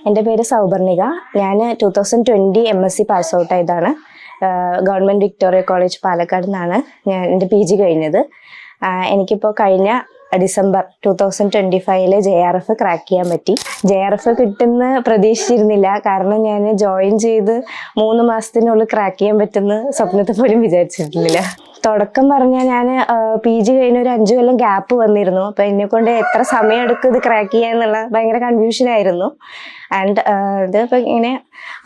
എൻ്റെ പേര് സൗപർണിക. ഞാൻ 2020 MSc പാസ് ഔട്ട് ആയതാണ്. ഗവൺമെൻറ് വിക്ടോറിയ കോളേജ് പാലക്കാട് നിന്നാണ് ഞാൻ എൻ്റെ PG കഴിഞ്ഞത്. എനിക്കിപ്പോൾ കഴിഞ്ഞ ഡിസംബർ 2025 JRF ക്രാക്ക് ചെയ്യാൻ പറ്റി. JRF കിട്ടുന്ന പ്രതീക്ഷിച്ചിരുന്നില്ല. കാരണം ഞാൻ ജോയിൻ ചെയ്ത് 3 മാസത്തിനുള്ളിൽ ക്രാക്ക് ചെയ്യാൻ പറ്റുന്ന സ്വപ്നത്തെ പോലും വിചാരിച്ചിരുന്നില്ല. തുടക്കം പറഞ്ഞാൽ ഞാൻ PG കഴിഞ്ഞ ഒരു 5 കൊല്ലം ഗ്യാപ്പ് വന്നിരുന്നു. അപ്പം എന്നെക്കൊണ്ട് എത്ര സമയം എടുക്കും ഇത് ക്രാക്ക് ചെയ്യാന്നുള്ള ഭയങ്കര കൺഫ്യൂഷനായിരുന്നു. ആൻഡ് ഇതിപ്പോൾ ഇങ്ങനെ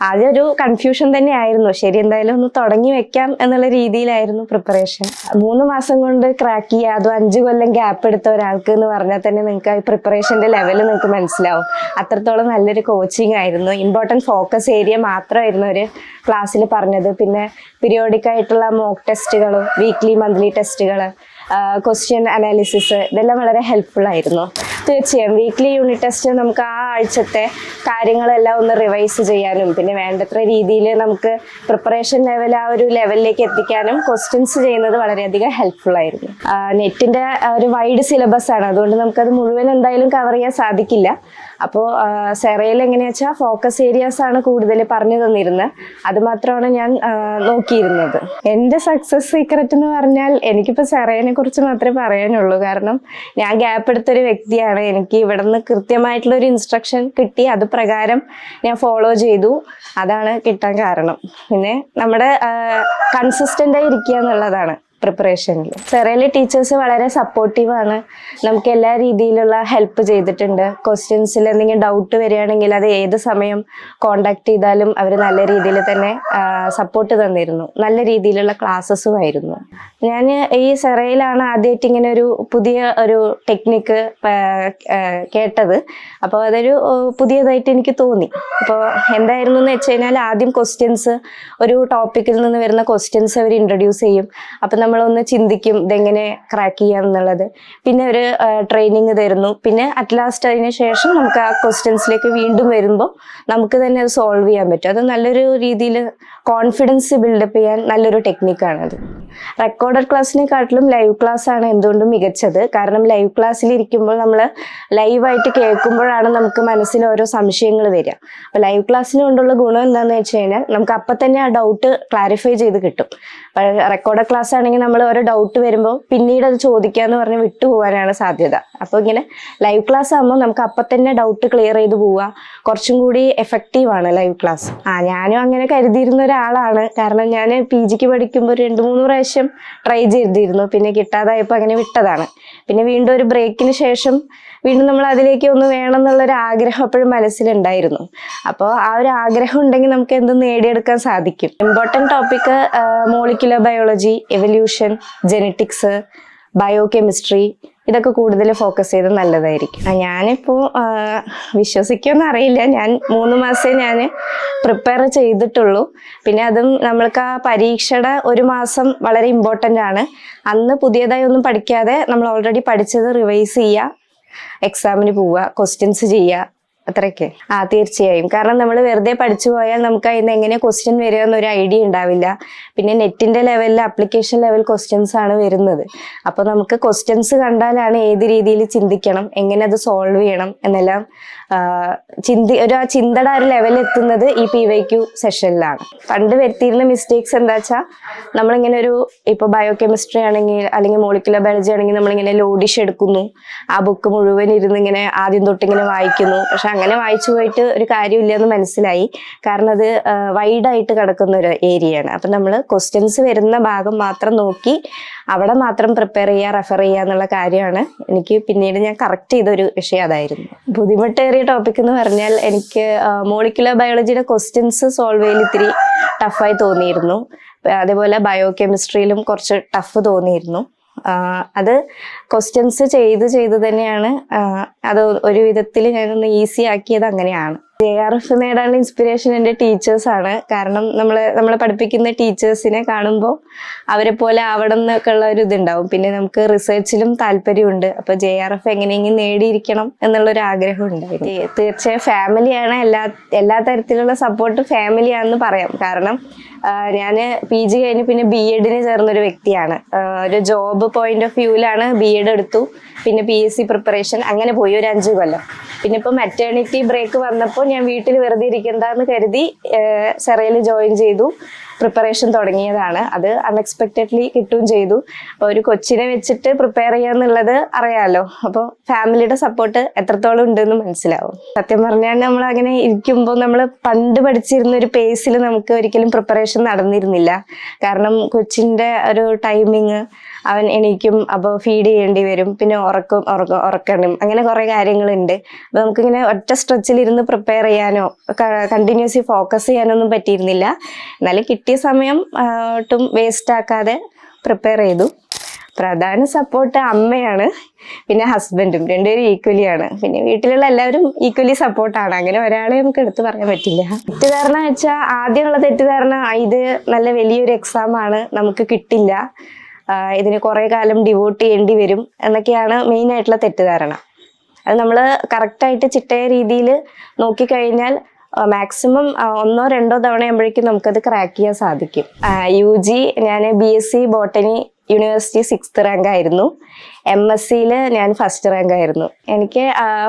ആദ്യം ഒരു കൺഫ്യൂഷൻ തന്നെ ആയിരുന്നു. ശരി, എന്തായാലും ഒന്ന് തുടങ്ങി വെക്കാം എന്നുള്ള രീതിയിലായിരുന്നു പ്രിപ്പറേഷൻ. 3 മാസം കൊണ്ട് ക്രാക്ക് ചെയ്യുക, അതും 5 കൊല്ലം ഗ്യാപ്പ് എടുത്ത ഒരാൾക്ക് എന്ന് പറഞ്ഞാൽ തന്നെ നിങ്ങൾക്ക് ആ പ്രിപ്പറേഷൻ്റെ ലെവൽ നിങ്ങൾക്ക് മനസ്സിലാവും. അത്രത്തോളം നല്ലൊരു കോച്ചിങ് ആയിരുന്നു. ഇമ്പോർട്ടൻറ്റ് ഫോക്കസ് ഏരിയ മാത്രമായിരുന്നു ഒരു ക്ലാസ്സിൽ പറഞ്ഞത്. പിന്നെ പീരിയോഡിക് ആയിട്ടുള്ള മോക്ക് ടെസ്റ്റുകൾ, വീക്ക്ലി മന്ത്ലി ടെസ്റ്റുകൾ, ക്വസ്റ്റ്യൻ അനാലിസിസ്, ഇതെല്ലാം വളരെ ഹെൽപ്ഫുൾ ആയിരുന്നു. തീർച്ചയായും വീക്ക്ലി യൂണിറ്റ് ടെസ്റ്റ് നമുക്ക് ആ ആഴ്ചത്തെ കാര്യങ്ങളെല്ലാം ഒന്ന് റിവൈസ് ചെയ്യാനും പിന്നെ വേണ്ടത്ര രീതിയിൽ നമുക്ക് പ്രിപ്പറേഷൻ ലെവൽ ആ ഒരു ലെവലിലേക്ക് എത്തിക്കാനും ക്വസ്റ്റ്യൻസ് ചെയ്യുന്നത് വളരെയധികം ഹെൽപ്ഫുൾ ആയിരുന്നു. നെറ്റിൻ്റെ ഒരു വൈഡ് സിലബസ് ആണ്, അതുകൊണ്ട് നമുക്കത് മുഴുവൻ എന്തായാലും കവർ ചെയ്യാൻ സാധിക്കില്ല. അപ്പോൾ സെറയിൽ എങ്ങനെയാ വെച്ചാൽ ഫോക്കസ് ഏരിയാസ് ആണ് കൂടുതൽ പറഞ്ഞു തന്നിരുന്നത്. അത് മാത്രമാണ് ഞാൻ നോക്കിയിരുന്നത്. എൻ്റെ സക്സസ് സീക്രട്ട് എന്ന് പറഞ്ഞാൽ എനിക്കിപ്പോൾ സെറയിനെ കുറിച്ച് മാത്രമേ പറയാനുള്ളൂ. കാരണം ഞാൻ ഗ്യാപ്പ് എടുത്തൊരു വ്യക്തിയാണ്. എനിക്ക് ഇവിടെ നിന്ന് കൃത്യമായിട്ടുള്ളൊരു ഇൻസ്ട്രക്ഷൻ കിട്ടി, അത് പ്രകാരം ഞാൻ ഫോളോ ചെയ്തു. അതാണ് കിട്ടാൻ കാരണം. പിന്നെ നമ്മുടെ കൺസിസ്റ്റൻ്റായി ഇരിക്കുക എന്നുള്ളതാണ് പ്രിപ്പറേഷനിൽ. സെറയിലെ ടീച്ചേഴ്സ് വളരെ സപ്പോർട്ടീവാണ്. നമുക്ക് എല്ലാ രീതിയിലുള്ള ഹെൽപ്പ് ചെയ്തിട്ടുണ്ട്. ക്വസ്റ്റ്യൻസിൽ എന്തെങ്കിലും ഡൗട്ട് വരികയാണെങ്കിൽ അത് ഏത് സമയം കോണ്ടാക്ട് ചെയ്താലും അവർ നല്ല രീതിയിൽ തന്നെ സപ്പോർട്ട് തന്നിരുന്നു. നല്ല രീതിയിലുള്ള ക്ലാസ്സസും ആയിരുന്നു. ഞാൻ ഈ സെറയിലാണ് ആദ്യമായിട്ട് ഇങ്ങനെ ഒരു പുതിയ ഒരു ടെക്നിക്ക് കേട്ടത്. അപ്പോൾ അതൊരു പുതിയതായിട്ട് എനിക്ക് തോന്നി. അപ്പോൾ എന്തായിരുന്നു എന്ന് വെച്ച് കഴിഞ്ഞാൽ ആദ്യം ക്വസ്റ്റ്യൻസ്, ഒരു ടോപ്പിക്കിൽ നിന്ന് വരുന്ന ക്വസ്റ്റ്യൻസ് അവർ ഇൻട്രൊഡ്യൂസ് ചെയ്യും. അപ്പം നമ്മളൊന്ന് ചിന്തിക്കും ഇതെങ്ങനെ ക്രാക്ക് ചെയ്യാം എന്നുള്ളത്. പിന്നെ ഒരു ട്രെയിനിങ് തരുന്നു. പിന്നെ അറ്റ് ലാസ്റ്റ് അതിന് ശേഷം നമുക്ക് ആ ക്വസ്റ്റ്യൻസിലേക്ക് വീണ്ടും വരുമ്പോൾ നമുക്ക് തന്നെ അത് സോൾവ് ചെയ്യാൻ പറ്റും. അത് നല്ലൊരു രീതിയിൽ കോൺഫിഡൻസ് ബിൽഡപ്പ് ചെയ്യാൻ നല്ലൊരു ടെക്നിക്കാണത്. റെക്കോർഡഡ് ക്ലാസ്സിനെക്കാട്ടിലും ലൈവ് ക്ലാസ് ആണ് എന്തുകൊണ്ടും മികച്ചത്. കാരണം ലൈവ് ക്ലാസ്സിൽ ഇരിക്കുമ്പോൾ നമ്മൾ ലൈവായിട്ട് കേൾക്കുമ്പോഴാണ് നമുക്ക് മനസ്സിൽ ഓരോ സംശയങ്ങൾ വരിക. അപ്പോൾ ലൈവ് ക്ലാസ്സിന് കൊണ്ടുള്ള ഗുണം എന്താണെന്ന് വെച്ച് കഴിഞ്ഞാൽ നമുക്ക് അപ്പം തന്നെ ആ ഡൗട്ട് ക്ലാരിഫൈ ചെയ്ത് കിട്ടും. റെക്കോർഡഡ് ക്ലാസ് ആണെങ്കിൽ നമ്മൾ ഓരോ ഡൗട്ട് വരുമ്പോൾ പിന്നീട് അത് ചോദിക്കാന്ന് പറഞ്ഞ് വിട്ടുപോകാനാണ് സാധ്യത. അപ്പോൾ ഇങ്ങനെ ലൈവ് ക്ലാസ് ആകുമ്പോൾ നമുക്ക് അപ്പം തന്നെ ഡൗട്ട് ക്ലിയർ ചെയ്ത് പോവുക. കുറച്ചും കൂടി എഫക്റ്റീവാണ് ലൈവ് ക്ലാസ്. ഞാനും അങ്ങനെ കരുതിയിരുന്ന ഒരാളാണ്. കാരണം ഞാൻ PGക്ക് പഠിക്കുമ്പോൾ 2-3 പ്രാവശ്യം ട്രൈ ചെയ്തിരുന്നു. പിന്നെ കിട്ടാതായപ്പോൾ അങ്ങനെ വിട്ടതാണ്. പിന്നെ വീണ്ടും ഒരു ബ്രേക്കിന് ശേഷം വീണ്ടും നമ്മൾ അതിലേക്ക് ഒന്ന് വേണം എന്നുള്ളൊരു ആഗ്രഹം എപ്പോഴും മനസ്സിലുണ്ടായിരുന്നു. അപ്പോൾ ആ ഒരു ആഗ്രഹം ഉണ്ടെങ്കിൽ നമുക്ക് എന്തും നേടിയെടുക്കാൻ സാധിക്കും. Important topic molecular biology, evolution, genetics, biochemistry, ഇതൊക്കെ കൂടുതൽ ഫോക്കസ് ചെയ്ത് നല്ലതായിരിക്കും. ഞാനിപ്പോൾ വിശ്വസിക്കുമെന്ന് അറിയില്ല, ഞാൻ 3 മാസമേ ഞാൻ പ്രിപ്പയർ ചെയ്തിട്ടുള്ളൂ. പിന്നെ അതും നമ്മൾക്ക് ആ പരീക്ഷയുടെ 1 മാസം വളരെ ഇമ്പോർട്ടൻ്റ് ആണ്. അന്ന് പുതിയതായി ഒന്നും പഠിക്കാതെ നമ്മൾ ഓൾറെഡി പഠിച്ചത് റിവൈസ് ചെയ്യുക, എക്സാമിന് പോവുക, ക്വസ്റ്റ്യൻസ് ചെയ്യുക, അത്രയൊക്കെ. തീർച്ചയായും. കാരണം നമ്മൾ വെറുതെ പഠിച്ചു പോയാൽ നമുക്ക് അതിന് എങ്ങനെ ക്വസ്റ്റ്യൻ വരിക എന്നൊരു ഐഡിയ ഉണ്ടാവില്ല. പിന്നെ നെറ്റിൻ്റെ ലെവലിൽ ആപ്ലിക്കേഷൻ ലെവൽ ക്വസ്റ്റ്യൻസ് ആണ് വരുന്നത്. അപ്പോൾ നമുക്ക് ക്വസ്റ്റ്യൻസ് കണ്ടാലാണ് ഏത് രീതിയിൽ ചിന്തിക്കണം, എങ്ങനെ അത് സോൾവ് ചെയ്യണം എന്നെല്ലാം ആ ചിന്തയുടെ ഒരു ലെവലിൽ എത്തുന്നത് ഈ PYQ സെഷനിലാണ്. പണ്ട് വരുത്തിയിരുന്ന മിസ്റ്റേക്സ് എന്താ വെച്ചാൽ നമ്മളിങ്ങനെ ഇപ്പോൾ ബയോകെമിസ്ട്രി ആണെങ്കിൽ അല്ലെങ്കിൽ മോളിക്യുലർ ബയോളജി ആണെങ്കിൽ നമ്മളിങ്ങനെ ലോഡിഷ് എടുക്കുന്നു, ആ ബുക്ക് മുഴുവൻ ഇരുന്ന് ഇങ്ങനെ ആദ്യം തൊട്ടിങ്ങനെ വായിക്കുന്നു. പക്ഷെ അങ്ങനെ വായിച്ചു പോയിട്ട് ഒരു കാര്യമില്ല എന്ന് മനസ്സിലായി. കാരണം അത് വൈഡായിട്ട് കിടക്കുന്ന ഒരു ഏരിയയാണ്. അപ്പം നമ്മൾ ക്വസ്റ്റ്യൻസ് വരുന്ന ഭാഗം മാത്രം നോക്കി അവിടെ മാത്രം പ്രിപ്പയർ ചെയ്യുക, റെഫർ ചെയ്യുക എന്നുള്ള കാര്യമാണ് എനിക്ക് പിന്നീട് ഞാൻ കറക്റ്റ് ചെയ്തൊരു വിഷയം അതായിരുന്നു. ബുദ്ധിമുട്ടേറിയ ടോപ്പിക് എന്ന് പറഞ്ഞാൽ എനിക്ക് മോളിക്യുലർ ബയോളജിയുടെ ക്വസ്റ്റ്യൻസ് സോൾവ് ചെയ്യൽ ഇത്തിരി ടഫായി തോന്നിയിരുന്നു. അതേപോലെ ബയോകെമിസ്ട്രിയിലും കുറച്ച് ടഫ് തോന്നിയിരുന്നു. അത് ക്വസ്റ്റ്യൻസ് ചെയ്ത് തന്നെയാണ് അത് ഒരു വിധത്തിൽ ഞാനൊന്ന് ഈസി ആക്കിയത് അങ്ങനെയാണ്. JRF നേടാനുള്ള ഇൻസ്പിറേഷൻ എൻ്റെ ടീച്ചേഴ്സാണ്. കാരണം നമ്മളെ പഠിപ്പിക്കുന്ന ടീച്ചേഴ്സിനെ കാണുമ്പോൾ അവരെ പോലെ ആവണം എന്നൊക്കെ ഉള്ള ഒരു ഇതുണ്ടാവും. പിന്നെ നമുക്ക് റിസർച്ചിലും താല്പര്യമുണ്ട്. അപ്പോൾ JRF എങ്ങനെയെങ്കിലും നേടിയിരിക്കണം എന്നുള്ളൊരു ആഗ്രഹം ഉണ്ടായിരുന്നു. തീർച്ചയായും ഫാമിലിയാണ്, എല്ലാ തരത്തിലുള്ള സപ്പോർട്ട് ഫാമിലിയാണെന്ന് പറയാം. കാരണം ഞാൻ PG കഴിഞ്ഞ് പിന്നെ B.Edന് ചേർന്നൊരു വ്യക്തിയാണ്. ഒരു ജോബ് പോയിന്റ് ഓഫ് വ്യൂവിലാണ് B.Ed എടുത്തു. പിന്നെ PSC പ്രിപ്പറേഷൻ അങ്ങനെ പോയി ഒരു 5 കൊല്ലം. പിന്നെ ഇപ്പോൾ മെറ്റേണിറ്റി ബ്രേക്ക് വന്നപ്പോൾ ഞാൻ വീട്ടിൽ വെറുതെ ഇരിക്കണ്ടെന്ന് കരുതി സെറയിൽ ജോയിൻ ചെയ്തു. പ്രിപ്പറേഷൻ തുടങ്ങിയതാണ്. അത് അൺഎക്സ്പെക്റ്റഡ്ലി കിട്ടുകയും ചെയ്തു. അപ്പോൾ ഒരു കൊച്ചിനെ വെച്ചിട്ട് പ്രിപ്പയർ ചെയ്യാന്നുള്ളത് അറിയാലോ. അപ്പോൾ ഫാമിലിയുടെ സപ്പോർട്ട് എത്രത്തോളം ഉണ്ടെന്ന് മനസ്സിലാവും. സത്യം പറഞ്ഞാൽ നമ്മൾ അങ്ങനെ ഇരിക്കുമ്പോൾ നമ്മൾ പണ്ട് പഠിച്ചിരുന്ന ഒരു പേസിൽ നമുക്ക് ഒരിക്കലും പ്രിപ്പറേഷൻ നടന്നിരുന്നില്ല. കാരണം കൊച്ചിൻ്റെ ഒരു ടൈമിങ്, അവൻ എണീക്കും, അപ്പോൾ ഫീഡ് ചെയ്യേണ്ടി വരും, പിന്നെ ഉറക്കണം, അങ്ങനെ കുറേ കാര്യങ്ങളുണ്ട്. അപ്പോൾ നമുക്കിങ്ങനെ ഒറ്റ സ്ട്രെച്ചിലിരുന്ന് പ്രിപ്പയർ ചെയ്യാനോ കണ്ടിന്യൂസ്ലി ഫോക്കസ് ചെയ്യാനൊന്നും പറ്റിയിരുന്നില്ല. എന്നാലും കിട്ടിയ സമയം ഒട്ടും വേസ്റ്റ് ആക്കാതെ പ്രിപ്പയർ ചെയ്തു. പ്രധാന സപ്പോർട്ട് അമ്മയാണ്, പിന്നെ ഹസ്ബൻഡും, രണ്ടുപേരും ഈക്വലിയാണ്. പിന്നെ വീട്ടിലുള്ള എല്ലാവരും ഈക്വലി സപ്പോർട്ടാണ്. അങ്ങനെ ഒരാളെ നമുക്ക് എടുത്ത് പറയാൻ പറ്റില്ല. തെറ്റിദ്ധാരണ വെച്ചാൽ ആദ്യമുള്ള തെറ്റിദ്ധാരണ ഇത് നല്ല വലിയൊരു എക്സാമാണ്, നമുക്ക് കിട്ടില്ല, ഇതിന് കുറേ കാലം ഡിവോട്ട് ചെയ്യേണ്ടി വരും എന്നൊക്കെയാണ് മെയിനായിട്ടുള്ള തെറ്റിദ്ധാരണ. അത് നമ്മൾ കറക്റ്റായിട്ട് ചിട്ടയ രീതിയിൽ നോക്കിക്കഴിഞ്ഞാൽ മാക്സിമം 1-2 തവണ ആകുമ്പോഴേക്കും നമുക്കത് ക്രാക്ക് ചെയ്യാൻ സാധിക്കും. UG ഞാൻ BSc botany university 6th rank ആയിരുന്നു. MScയിൽ ഞാൻ 1st റാങ്ക് ആയിരുന്നു. എനിക്ക്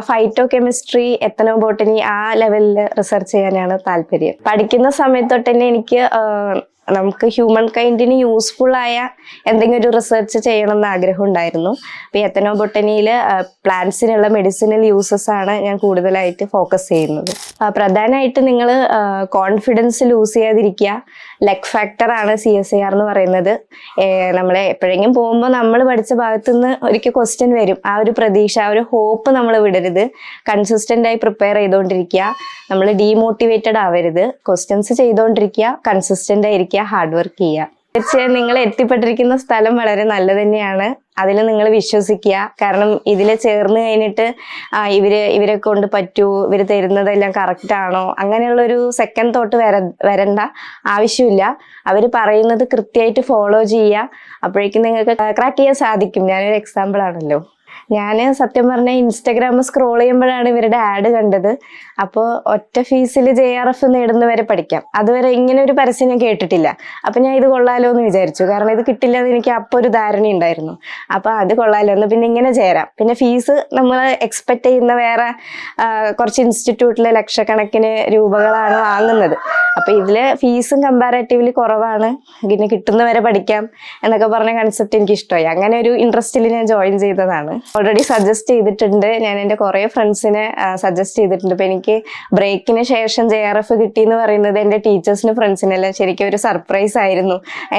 ഫൈറ്റോ കെമിസ്ട്രി, എത്തനോ ബോട്ടണി ആ ലെവലിൽ റിസർച്ച് ചെയ്യാനാണ് താല്പര്യം. പഠിക്കുന്ന സമയത്ത് തൊട്ട് തന്നെ എനിക്ക് നമുക്ക് ഹ്യൂമൻ കൈൻഡിന് യൂസ്ഫുൾ ആയ എന്തെങ്കിലും ഒരു റിസർച്ച് ചെയ്യണം എന്ന് ആഗ്രഹം ഉണ്ടായിരുന്നു. അപ്പോൾ ഈ എത്തനോ ബൊട്ടണിയിൽ പ്ലാന്റ്സിനുള്ള മെഡിസിനൽ യൂസസ് ആണ് ഞാൻ കൂടുതലായിട്ട് ഫോക്കസ് ചെയ്യുന്നത്. പ്രധാനമായിട്ട് നിങ്ങൾ കോൺഫിഡൻസ് ലൂസ് ചെയ്യാതിരിക്കുക. ലക്ക് ഫാക്ടറാണ് CSIR എന്ന് പറയുന്നത്. നമ്മളെ എപ്പോഴെങ്കിലും പോകുമ്പോൾ നമ്മൾ പഠിച്ച ഭാഗത്തു നിന്ന് ഒരിക്കൽ ക്വസ്റ്റ്യൻ വരും. ആ ഒരു പ്രതീക്ഷ, ആ ഒരു ഹോപ്പ് നമ്മൾ വിടരുത്. കൺസിസ്റ്റൻ്റ് ആയി പ്രിപ്പയർ ചെയ്തുകൊണ്ടിരിക്കുക. നമ്മൾ ഡീമോട്ടിവേറ്റഡ് ആവരുത്. ക്വസ്റ്റ്യൻസ് ചെയ്തുകൊണ്ടിരിക്കുക, കൺസിസ്റ്റൻ്റ് ആയിരിക്കുക, ഹാർഡ് വർക്ക് ചെയ്യുക. തീർച്ചയായും നിങ്ങൾ എത്തിപ്പെട്ടിരിക്കുന്ന സ്ഥലം വളരെ നല്ലത് തന്നെയാണ്. അതിൽ നിങ്ങൾ വിശ്വസിക്കുക. കാരണം ഇതിൽ ചേർന്ന് കഴിഞ്ഞിട്ട് ഇവരെ കൊണ്ട് പറ്റൂ, ഇവർ തരുന്നതെല്ലാം കറക്റ്റ് ആണോ, അങ്ങനെയുള്ളൊരു സെക്കൻഡ് തോട്ട് വരണ്ട ആവശ്യമില്ല. അവർ പറയുന്നത് കൃത്യമായിട്ട് ഫോളോ ചെയ്യുക. അപ്പോഴേക്കും നിങ്ങൾക്ക് ക്രാക്ക് ചെയ്യാൻ സാധിക്കും. ഞാനൊരു എക്സാമ്പിൾ ആണല്ലോ. ഞാൻ സത്യം പറഞ്ഞാൽ ഇൻസ്റ്റഗ്രാം സ്ക്രോൾ ചെയ്യുമ്പോഴാണ് ഇവരുടെ ആഡ് കണ്ടത്. അപ്പോൾ ഒറ്റ ഫീസിൽ JRF നേടുന്നവരെ പഠിക്കാം. അതുവരെ ഇങ്ങനെ ഒരു പരസ്യം ഞാൻ കേട്ടിട്ടില്ല. അപ്പം ഞാൻ ഇത് കൊള്ളാലോ എന്ന് വിചാരിച്ചു. കാരണം ഇത് കിട്ടില്ല എന്ന് എനിക്ക് അപ്പോൾ ഒരു ധാരണ ഉണ്ടായിരുന്നു. അപ്പോൾ അത് കൊള്ളാലോ എന്ന്, പിന്നെ ഇങ്ങനെ ചേരാം. പിന്നെ ഫീസ് നമ്മൾ എക്സ്പെക്ട് ചെയ്യുന്ന വേറെ കുറച്ച് ഇൻസ്റ്റിറ്റ്യൂട്ടിലെ ലക്ഷക്കണക്കിന് രൂപകളാണ് വാങ്ങുന്നത്. അപ്പോൾ ഇതിൽ ഫീസും കമ്പാരറ്റീവ്ലി കുറവാണ്, പിന്നെ കിട്ടുന്നവരെ പഠിക്കാം എന്നൊക്കെ പറഞ്ഞ കൺസെപ്റ്റ് എനിക്ക് ഇഷ്ടമായി. അങ്ങനെ ഒരു ഇൻട്രസ്റ്റിൽ ഞാൻ ജോയിൻ ചെയ്തതാണ്. ഓൾറെഡി സജസ്റ്റ് ചെയ്തിട്ടുണ്ട്. ഞാൻ എൻ്റെ കുറേ ഫ്രണ്ട്സിനെ സജസ്റ്റ് ചെയ്തിട്ടുണ്ട്. ഇപ്പം എനിക്ക് ബ്രേക്കിന് ശേഷം JRF കിട്ടി എന്ന് പറയുന്നത് എൻ്റെ ടീച്ചേഴ്സിനും ഫ്രണ്ട്സിനെല്ലാം ശരിക്കും ഒരു സർപ്രൈസ് ആയിരുന്നു.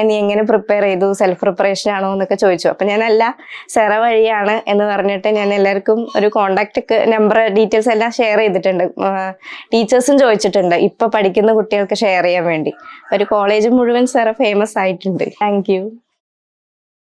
നീ എങ്ങനെ പ്രിപ്പയർ ചെയ്തു, സെൽഫ് പ്രിപ്പറേഷൻ ആണോ എന്നൊക്കെ ചോദിച്ചു. അപ്പം ഞാനല്ല, സെറ വഴിയാണ് എന്ന് പറഞ്ഞിട്ട് ഞാൻ എല്ലാവർക്കും ഒരു കോണ്ടാക്ട് നമ്പർ ഡീറ്റെയിൽസ് എല്ലാം ഷെയർ ചെയ്തിട്ടുണ്ട്. ടീച്ചേഴ്സും ചോദിച്ചിട്ടുണ്ട് ഇപ്പോൾ പഠിക്കുന്ന കുട്ടികൾക്ക് ഷെയർ ചെയ്യാൻ വേണ്ടി. ഒരു കോളേജ് മുഴുവൻ സെറ ഫേമസ് ആയിട്ടുണ്ട്. Thank you.